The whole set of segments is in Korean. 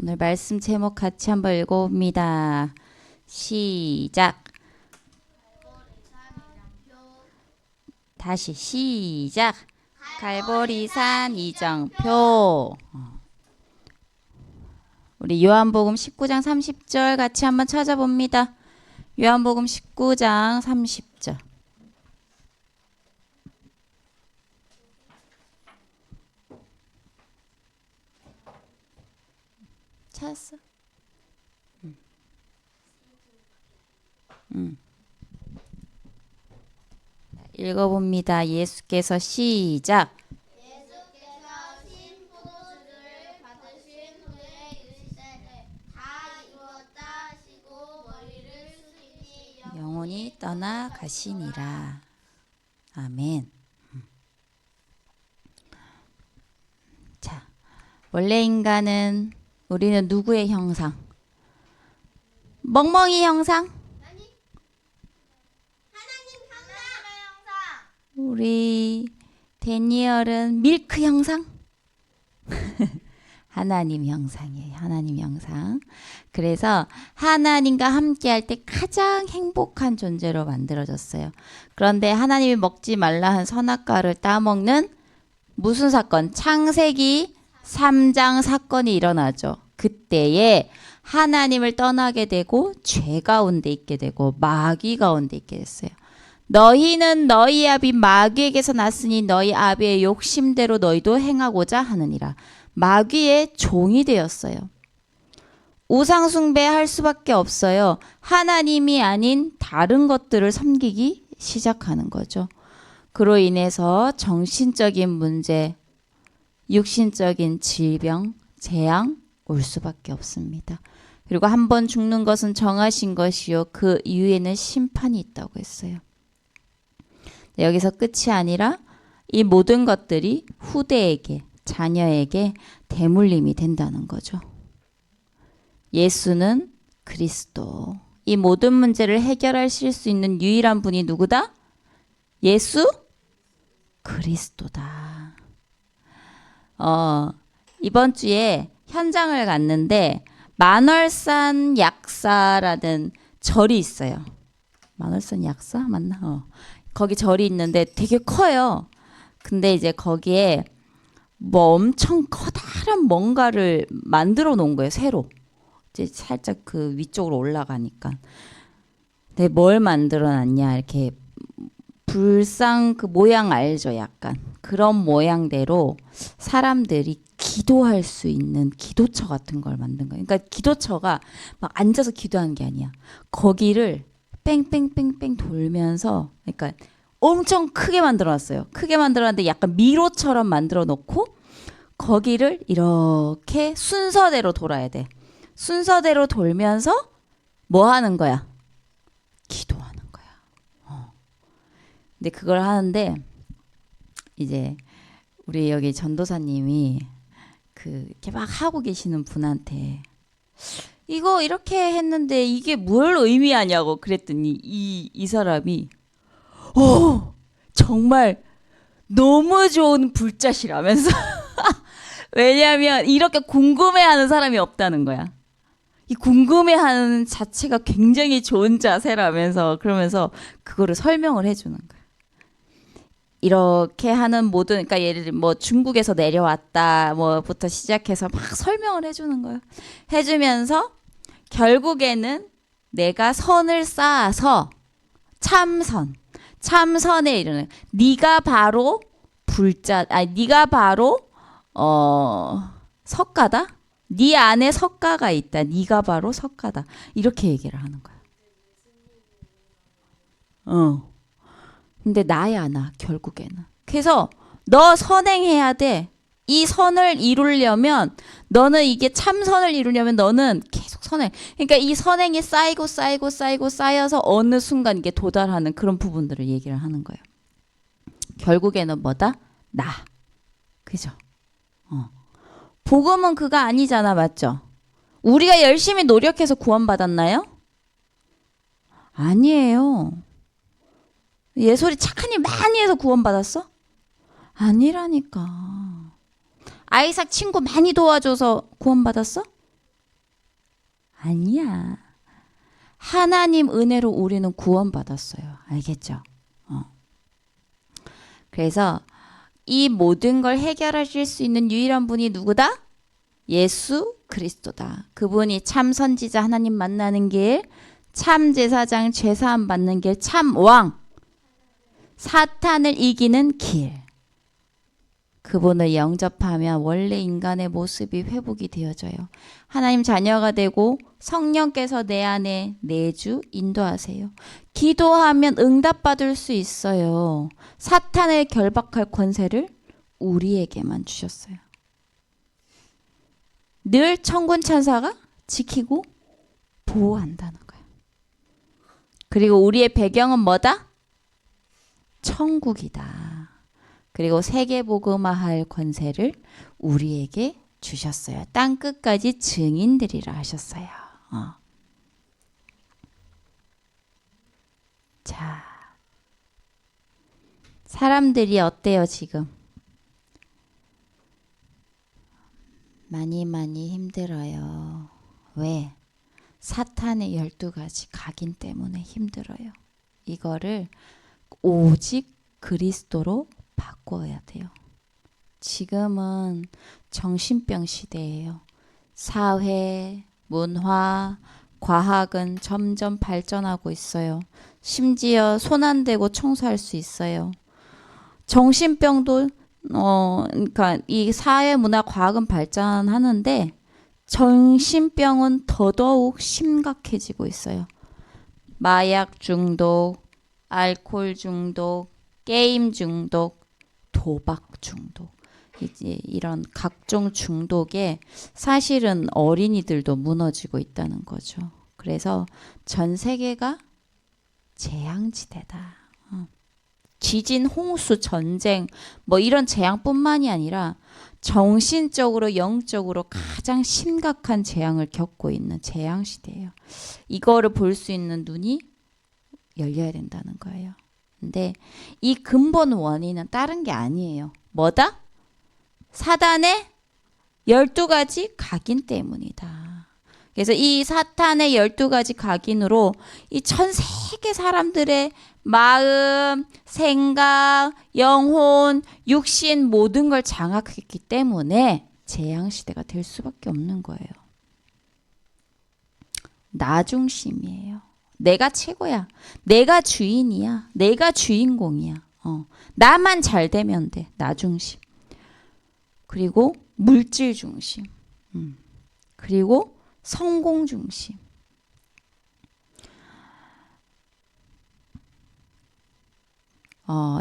오늘 말씀 제목 같이 한번 읽어봅니다. 시작. 다시 시작. 갈보리산 이정표. 우리 요한복음 19장 30절 같이 한번 찾아봅니다. 요한복음 19장 30절. 찾았어? 읽어봅니다. 예수께서 시작. 예수께서 신 포도주를 받으신 후에 이르시되 다 이루었다 하시고 머리를 숙이니 영혼이 떠나가시니라. 아멘. 자, 원래 인간은 우리는 누구의 형상? 멍멍이 형상? 하나님의 형상. 우리 데니얼은 밀크 형상? 하나님 형상이에요. 하나님 형상. 그래서 하나님과 함께할 때 가장 행복한 존재로 만들어졌어요. 그런데 하나님이 먹지 말라 한 선악과를 따먹는 무슨 사건? 창세기 3장 사건이 일어나죠. 그때에 하나님을 떠나게 되고 죄 가운데 있게 되고 마귀 가운데 있게 됐어요. 너희는 너희 아비 마귀에게서 났으니 너희 아비의 욕심대로 너희도 행하고자 하느니라. 마귀의 종이 되었어요. 우상 숭배할 수밖에 없어요. 하나님이 아닌 다른 것들을 섬기기 시작하는 거죠. 그로 인해서 정신적인 문제, 육신적인 질병, 재앙 올 수밖에 없습니다. 그리고 한 번 죽는 것은 정하신 것이요 그 이후에는 심판이 있다고 했어요. 여기서 끝이 아니라 이 모든 것들이 후대에게, 자녀에게 대물림이 된다는 거죠. 예수는 그리스도. 이 모든 문제를 해결하실 수 있는 유일한 분이 누구다? 예수 그리스도다. 이번 주에 현장을 갔는데 만월산 약사라는 절이 있어요. 만월산 약사 맞나? 거기 절이 있는데 되게 커요. 근데 이제 거기에 뭐 엄청 커다란 뭔가를 만들어 놓은 거예요. 새로. 이제 살짝 그 위쪽으로 올라가니까. 근데 뭘 만들어 놨냐? 이렇게 불상 그 모양 알죠? 약간 그런 모양대로 사람들이 기도할 수 있는 기도처 같은 걸 만든 거예요. 그러니까 기도처가 막 앉아서 기도하는 게 아니야. 거기를 뺑뺑뺑뺑 돌면서, 그러니까 엄청 크게 만들어놨어요. 크게 만들어놨는데 약간 미로처럼 만들어 놓고 거기를 이렇게 순서대로 돌아야 돼. 순서대로 돌면서 뭐 하는 거야? 기도하는 거야. 근데 그걸 하는데 이제 우리 여기 전도사님이 이렇게 막 하고 계시는 분한테 이거 이렇게 했는데 이게 뭘 의미하냐고 그랬더니 이 사람이 정말 너무 좋은 불자시라면서 왜냐하면 이렇게 궁금해하는 사람이 없다는 거야. 이 궁금해하는 자체가 굉장히 좋은 자세라면서 그러면서 그거를 설명을 해주는 거야. 이렇게 하는 모든, 그러니까 예를 들면 뭐 중국에서 내려왔다 뭐부터 시작해서 막 설명을 해주는 거야. 해주면서 결국에는 내가 선을 쌓아서 참선에 이르는, 네가 바로 네가 바로 석가다. 네 안에 석가가 있다. 네가 바로 석가다. 이렇게 얘기를 하는 거야. 근데 나야 나 결국에는. 그래서 너 선행해야 돼. 이 선을 이루려면 너는 이게 참선을 이루려면 너는 계속 선행. 그러니까 이 선행이 쌓여서 어느 순간 이게 도달하는 그런 부분들을 얘기를 하는 거예요. 결국에는 뭐다? 나. 그죠? 복음은 그거 아니잖아. 맞죠? 우리가 열심히 노력해서 구원받았나요? 아니에요. 예솔이 착한 일 많이 해서 구원받았어? 아니라니까. 아이삭 친구 많이 도와줘서 구원받았어? 아니야. 하나님 은혜로 우리는 구원받았어요. 알겠죠? 그래서 이 모든 걸 해결하실 수 있는 유일한 분이 누구다? 예수 그리스도다. 그분이 참 선지자 하나님 만나는 길, 참 제사장 죄사함 받는 길, 참 왕, 사탄을 이기는 길. 그분을 영접하면 원래 인간의 모습이 회복이 되어져요. 하나님 자녀가 되고 성령께서 내 안에 내주 인도하세요. 기도하면 응답받을 수 있어요. 사탄을 결박할 권세를 우리에게만 주셨어요. 늘 천군 천사가 지키고 보호한다는 거예요. 그리고 우리의 배경은 뭐다? 천국이다. 그리고 세계복음화할 권세를 우리에게 주셨어요. 땅 끝까지 증인들이라 하셨어요. 자, 사람들이 어때요 지금? 많이 힘들어요. 왜? 사탄의 12가지 각인 때문에 힘들어요. 이거를 오직 그리스도로 바꿔야 돼요. 지금은 정신병 시대예요. 사회, 문화, 과학은 점점 발전하고 있어요. 심지어 손 안 대고 청소할 수 있어요. 정신병도 그러니까 이 사회, 문화, 과학은 발전하는데 정신병은 더더욱 심각해지고 있어요. 마약 중독, 알코올 중독, 게임 중독, 도박 중독, 이제 이런 각종 중독에 사실은 어린이들도 무너지고 있다는 거죠. 그래서 전 세계가 재앙지대다. 지진, 홍수, 전쟁 뭐 이런 재앙뿐만이 아니라 정신적으로 영적으로 가장 심각한 재앙을 겪고 있는 재앙 시대예요. 이거를 볼 수 있는 눈이 열려야 된다는 거예요. 근데 이 근본 원인은 다른 게 아니에요. 뭐다? 사단의 12가지 각인 때문이다. 그래서 이 사탄의 12가지 각인으로 이 전 세계 사람들의 마음, 생각, 영혼, 육신 모든 걸 장악했기 때문에 재앙시대가 될 수밖에 없는 거예요. 나 중심이에요. 내가 최고야. 내가 주인이야. 내가 주인공이야. 나만 잘 되면 돼. 나 중심. 그리고 물질 중심. 그리고 성공 중심.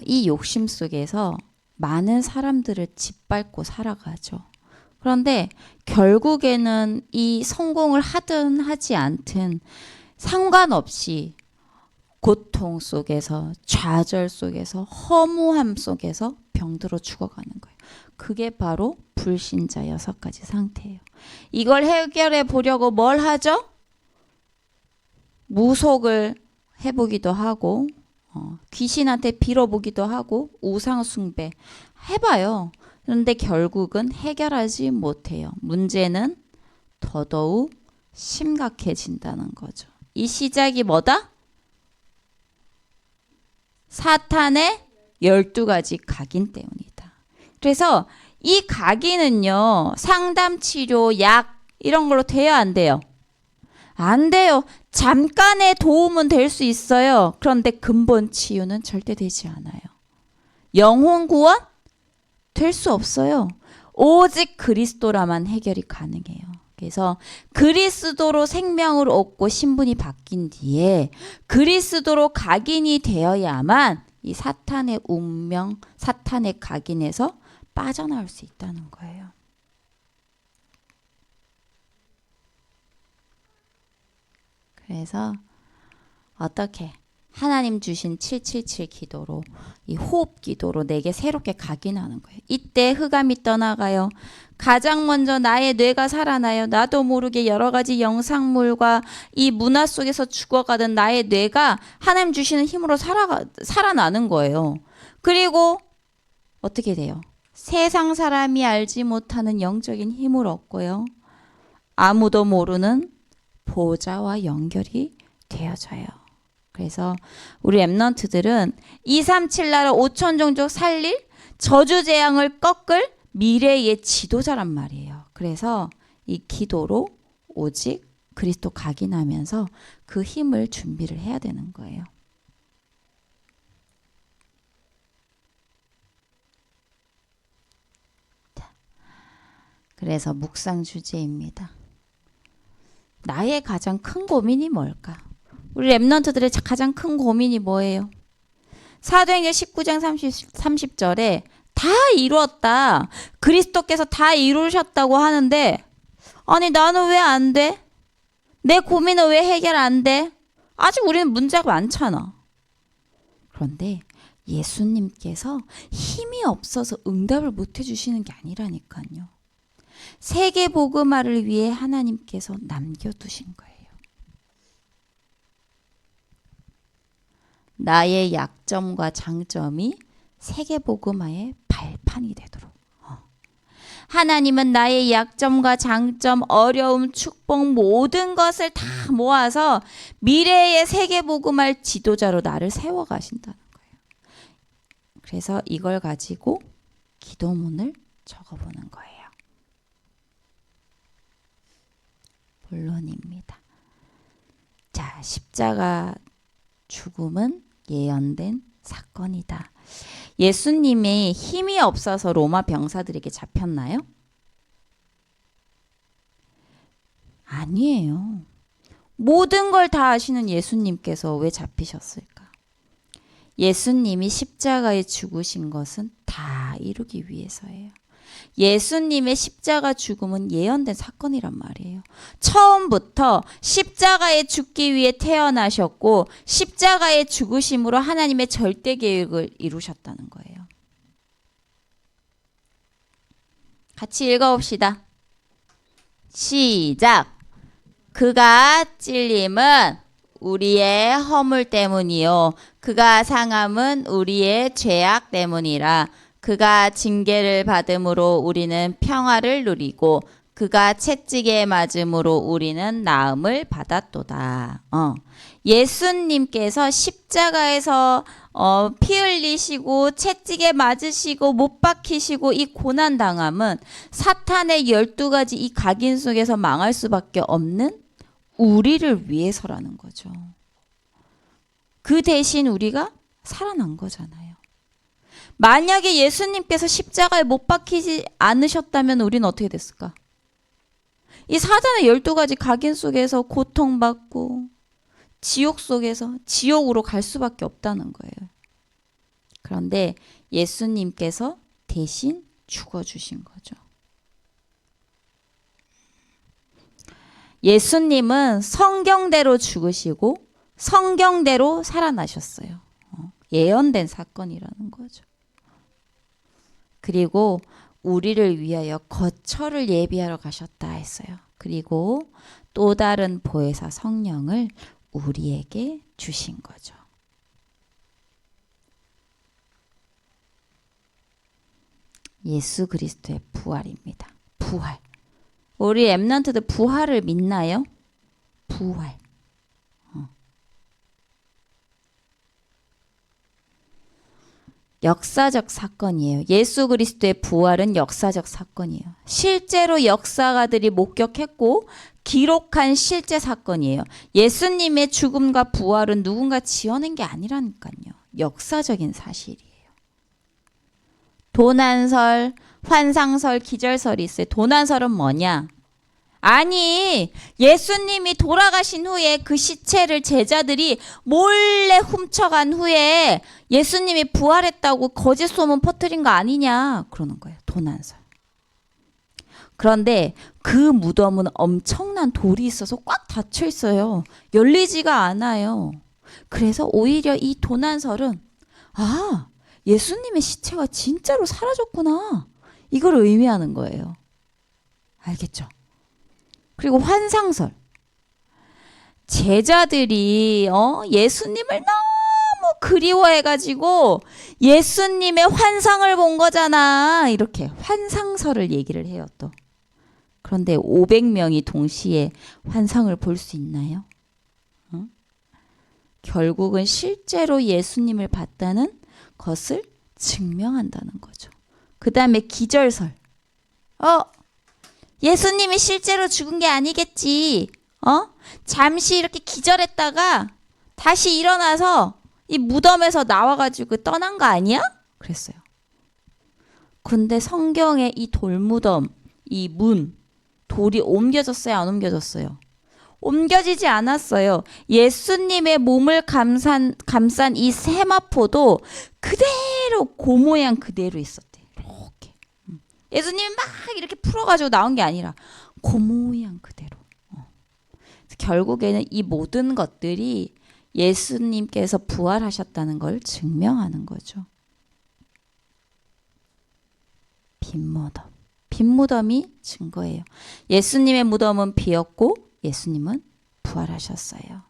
이 욕심 속에서 많은 사람들을 짓밟고 살아가죠. 그런데 결국에는 이 성공을 하든 하지 않든 상관없이 고통 속에서, 좌절 속에서, 허무함 속에서 병들어 죽어가는 거예요. 그게 바로 불신자 6가지 상태예요. 이걸 해결해 보려고 뭘 하죠? 무속을 해보기도 하고 귀신한테 빌어보기도 하고 우상 숭배 해봐요. 그런데 결국은 해결하지 못해요. 문제는 더더욱 심각해진다는 거죠. 이 시작이 뭐다? 사탄의 12가지 각인 때문이다. 그래서 이 각인은요, 상담, 치료, 약 이런 걸로 돼야 안 돼요? 안 돼요. 잠깐의 도움은 될 수 있어요. 그런데 근본 치유는 절대 되지 않아요. 영혼 구원? 될 수 없어요. 오직 그리스도라만 해결이 가능해요. 그래서 그리스도로 생명을 얻고 신분이 바뀐 뒤에 그리스도로 각인이 되어야만 이 사탄의 운명, 사탄의 각인에서 빠져나올 수 있다는 거예요. 그래서 어떻게 하나님 주신 777 기도로 이 호흡 기도로 내게 새롭게 각인하는 거예요. 이때 흑암이 떠나가요. 가장 먼저 나의 뇌가 살아나요. 나도 모르게 여러 가지 영상물과 이 문화 속에서 죽어가던 나의 뇌가 하나님 주시는 힘으로 살아나는 거예요. 그리고 어떻게 돼요? 세상 사람이 알지 못하는 영적인 힘을 얻고요. 아무도 모르는 보좌와 연결이 되어져요. 그래서 우리 렘넌트들은 237 나라 5천 종족 살릴 저주 재앙을 꺾을 미래의 지도자란 말이에요. 그래서 이 기도로 오직 그리스도 각인하면서 그 힘을 준비를 해야 되는 거예요. 그래서 묵상 주제입니다. 나의 가장 큰 고민이 뭘까? 우리 렘넌트들의 가장 큰 고민이 뭐예요? 사도행전 19장 30절에 다 이루었다. 그리스도께서 다 이루셨다고 하는데 아니 나는 왜 안 돼? 내 고민은 왜 해결 안 돼? 아직 우리는 문제가 많잖아. 그런데 예수님께서 힘이 없어서 응답을 못 해주시는 게 아니라니까요. 세계 복음화를 위해 하나님께서 남겨두신 거예요. 나의 약점과 장점이 세계 복음화의 발판이 되도록. 하나님은 나의 약점과 장점, 어려움, 축복 모든 것을 다 모아서 미래의 세계 복음화의 지도자로 나를 세워 가신다는 거예요. 그래서 이걸 가지고 기도문을 적어보는 거예요. 본론입니다. 자, 십자가 죽음은 예언된 사건이다. 예수님이 힘이 없어서 로마 병사들에게 잡혔나요? 아니에요. 모든 걸 다 아시는 예수님께서 왜 잡히셨을까? 예수님이 십자가에 죽으신 것은 다 이루기 위해서예요. 예수님의 십자가 죽음은 예언된 사건이란 말이에요. 처음부터 십자가에 죽기 위해 태어나셨고 십자가에 죽으심으로 하나님의 절대 계획을 이루셨다는 거예요. 같이 읽어봅시다. 시작. 그가 찔림은 우리의 허물 때문이요 그가 상함은 우리의 죄악 때문이라. 그가 징계를 받음으로 우리는 평화를 누리고 그가 채찍에 맞음으로 우리는 나음을 받았도다. 예수님께서 십자가에서 피 흘리시고 채찍에 맞으시고 못 박히시고 이 고난 당함은 사탄의 12가지 이 각인 속에서 망할 수밖에 없는 우리를 위해서라는 거죠. 그 대신 우리가 살아난 거잖아요. 만약에 예수님께서 십자가에 못 박히지 않으셨다면 우리는 어떻게 됐을까? 이 사단의 12가지 각인 속에서 고통받고 지옥 속에서 지옥으로 갈 수밖에 없다는 거예요. 그런데 예수님께서 대신 죽어주신 거죠. 예수님은 성경대로 죽으시고 성경대로 살아나셨어요. 예언된 사건이라는 거죠. 그리고 우리를 위하여 거처를 예비하러 가셨다 했어요. 그리고 또 다른 보혜사 성령을 우리에게 주신 거죠. 예수 그리스도의 부활입니다. 부활. 우리 렘넌트들 부활을 믿나요? 부활. 역사적 사건이에요. 예수 그리스도의 부활은 역사적 사건이에요. 실제로 역사가들이 목격했고 기록한 실제 사건이에요. 예수님의 죽음과 부활은 누군가 지어낸 게 아니라니까요. 역사적인 사실이에요. 도난설, 환상설, 기절설이 있어요. 도난설은 뭐냐? 아니, 예수님이 돌아가신 후에 그 시체를 제자들이 몰래 훔쳐간 후에 예수님이 부활했다고 거짓 소문 퍼뜨린 거 아니냐 그러는 거예요. 도난설. 그런데 그 무덤은 엄청난 돌이 있어서 꽉 닫혀 있어요. 열리지가 않아요. 그래서 오히려 이 도난설은 예수님의 시체가 진짜로 사라졌구나. 이걸 의미하는 거예요. 알겠죠? 그리고 환상설. 제자들이 예수님을 너무 그리워해가지고 예수님의 환상을 본 거잖아. 이렇게 환상설을 얘기를 해요 또. 그런데 500명이 동시에 환상을 볼 수 있나요? 결국은 실제로 예수님을 봤다는 것을 증명한다는 거죠. 그 다음에 기절설. 예수님이 실제로 죽은 게 아니겠지. 잠시 이렇게 기절했다가 다시 일어나서 이 무덤에서 나와가지고 떠난 거 아니야? 그랬어요. 근데 성경에 이 돌무덤, 이 문, 돌이 옮겨졌어요? 안 옮겨졌어요? 옮겨지지 않았어요. 예수님의 몸을 감싼 이 세마포도 그대로 그 모양 그대로 있었대. 이렇게. 예수님이 막 이렇게 풀어가지고 나온 게 아니라 그 모양 그대로. 결국에는 이 모든 것들이 예수님께서 부활하셨다는 걸 증명하는 거죠. 빈무덤. 빈무덤이 증거예요. 예수님의 무덤은 비었고 예수님은 부활하셨어요.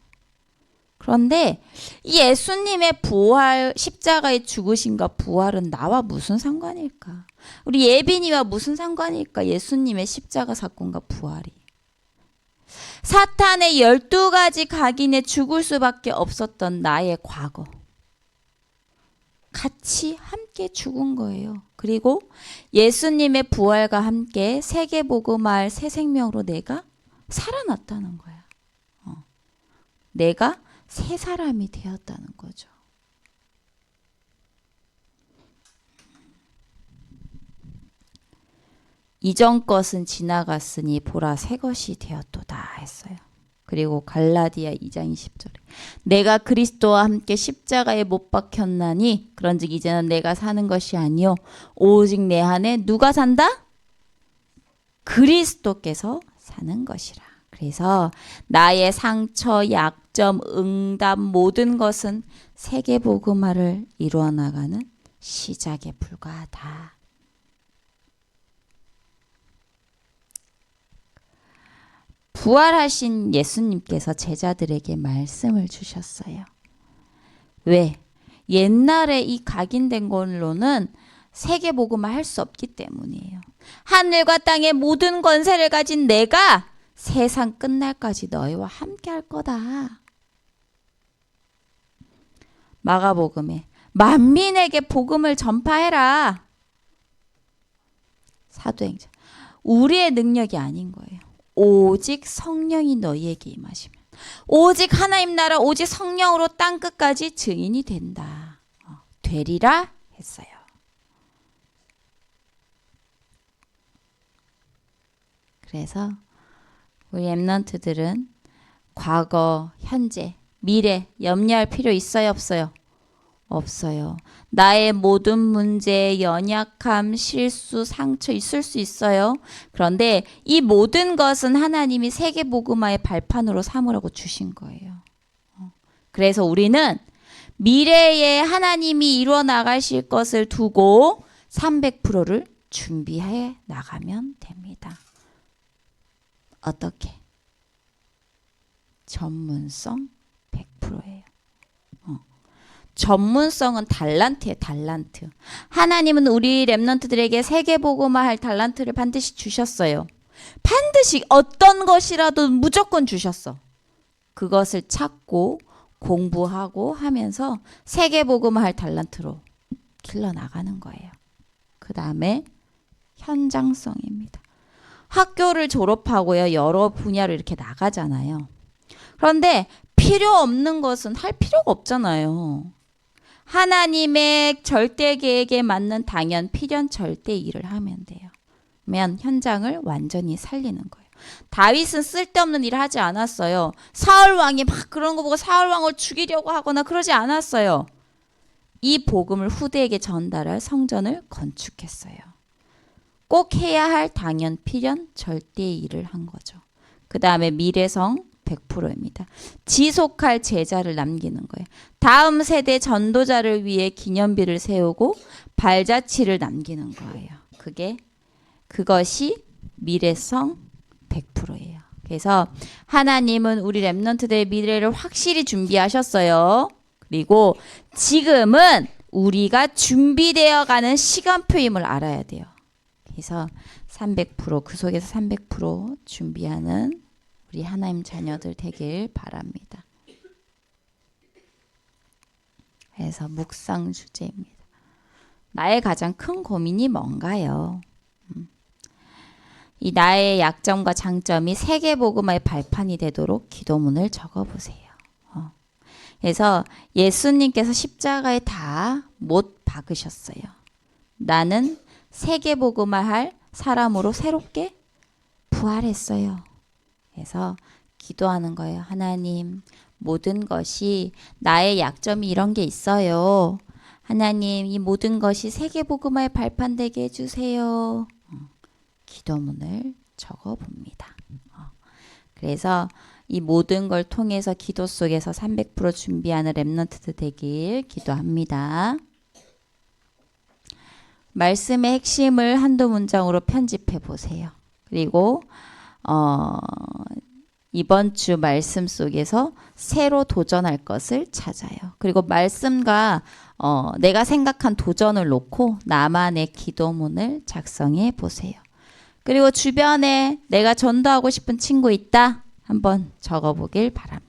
그런데 이 예수님의 부활, 십자가의 죽으심과 부활은 나와 무슨 상관일까? 우리 예빈이와 무슨 상관일까? 예수님의 십자가 사건과 부활이. 사탄의 12가지 각인에 죽을 수밖에 없었던 나의 과거. 같이 함께 죽은 거예요. 그리고 예수님의 부활과 함께 세계복음할 새 생명으로 내가 살아났다는 거야. 내가 새 사람이 되었다는 거죠. 이전 것은 지나갔으니 보라 새 것이 되었도다 했어요. 그리고 갈라디아 2장 20절에 내가 그리스도와 함께 십자가에 못 박혔나니 그런즉 이제는 내가 사는 것이 아니요 오직 내 안에 누가 산다? 그리스도께서 사는 것이라. 그래서 나의 상처, 약점, 응답 모든 것은 세계복음화를 이루어 나가는 시작에 불과하다. 부활하신 예수님께서 제자들에게 말씀을 주셨어요. 왜? 옛날에 이 각인된 걸로는 세계복음화 할 수 없기 때문이에요. 하늘과 땅의 모든 권세를 가진 내가 세상 끝날까지 너희와 함께 할 거다. 마가복음에 만민에게 복음을 전파해라. 사도행전. 우리의 능력이 아닌 거예요. 오직 성령이 너희에게 임하시면 오직 하나님 나라 오직 성령으로 땅끝까지 증인이 된다. 되리라 했어요. 그래서 우리 렘넌트들은 과거, 현재, 미래 염려할 필요 있어요? 없어요? 없어요. 나의 모든 문제, 연약함, 실수, 상처 있을 수 있어요. 그런데 이 모든 것은 하나님이 세계복음화의 발판으로 삼으라고 주신 거예요. 그래서 우리는 미래에 하나님이 이루어 나가실 것을 두고 300%를 준비해 나가면 됩니다. 어떻게? 전문성 100%예요. 전문성은 달란트예요. 달란트. 하나님은 우리 렘넌트들에게 세계복음화할 달란트를 반드시 주셨어요. 반드시 어떤 것이라도 무조건 주셨어. 그것을 찾고 공부하고 하면서 세계복음화할 달란트로 길러나가는 거예요. 그 다음에 현장성입니다. 학교를 졸업하고요. 여러 분야로 이렇게 나가잖아요. 그런데 필요 없는 것은 할 필요가 없잖아요. 하나님의 절대 계획에 맞는 당연, 필연, 절대 일을 하면 돼요. 그러면 현장을 완전히 살리는 거예요. 다윗은 쓸데없는 일을 하지 않았어요. 사울 왕이 막 그런 거 보고 사울 왕을 죽이려고 하거나 그러지 않았어요. 이 복음을 후대에게 전달할 성전을 건축했어요. 꼭 해야 할 당연, 필연, 절대 일을 한 거죠. 그 다음에 미래성 100%입니다. 지속할 제자를 남기는 거예요. 다음 세대 전도자를 위해 기념비를 세우고 발자취를 남기는 거예요. 그것이 미래성 100%예요. 그래서 하나님은 우리 렘넌트들의 미래를 확실히 준비하셨어요. 그리고 지금은 우리가 준비되어 가는 시간표임을 알아야 돼요. 그래서 300%그 속에서 300% 준비하는 우리 하나님 자녀들 되길 바랍니다. 그래서 묵상 주제입니다. 나의 가장 큰 고민이 뭔가요? 이 나의 약점과 장점이 세계복음화의 발판이 되도록 기도문을 적어보세요. 그래서 예수님께서 십자가에 다 못 박으셨어요. 나는 세계복음화할 사람으로 새롭게 부활했어요. 그래서 기도하는 거예요. 하나님, 모든 것이 나의 약점이 이런 게 있어요. 하나님, 이 모든 것이 세계복음화의 발판 되게 해주세요. 기도문을 적어봅니다. 그래서 이 모든 걸 통해서 기도 속에서 300% 준비하는 렘넌트들 되길 기도합니다. 말씀의 핵심을 한두 문장으로 편집해 보세요. 그리고 이번 주 말씀 속에서 새로 도전할 것을 찾아요. 그리고 말씀과 내가 생각한 도전을 놓고 나만의 기도문을 작성해 보세요. 그리고 주변에 내가 전도하고 싶은 친구 있다? 한번 적어보길 바랍니다.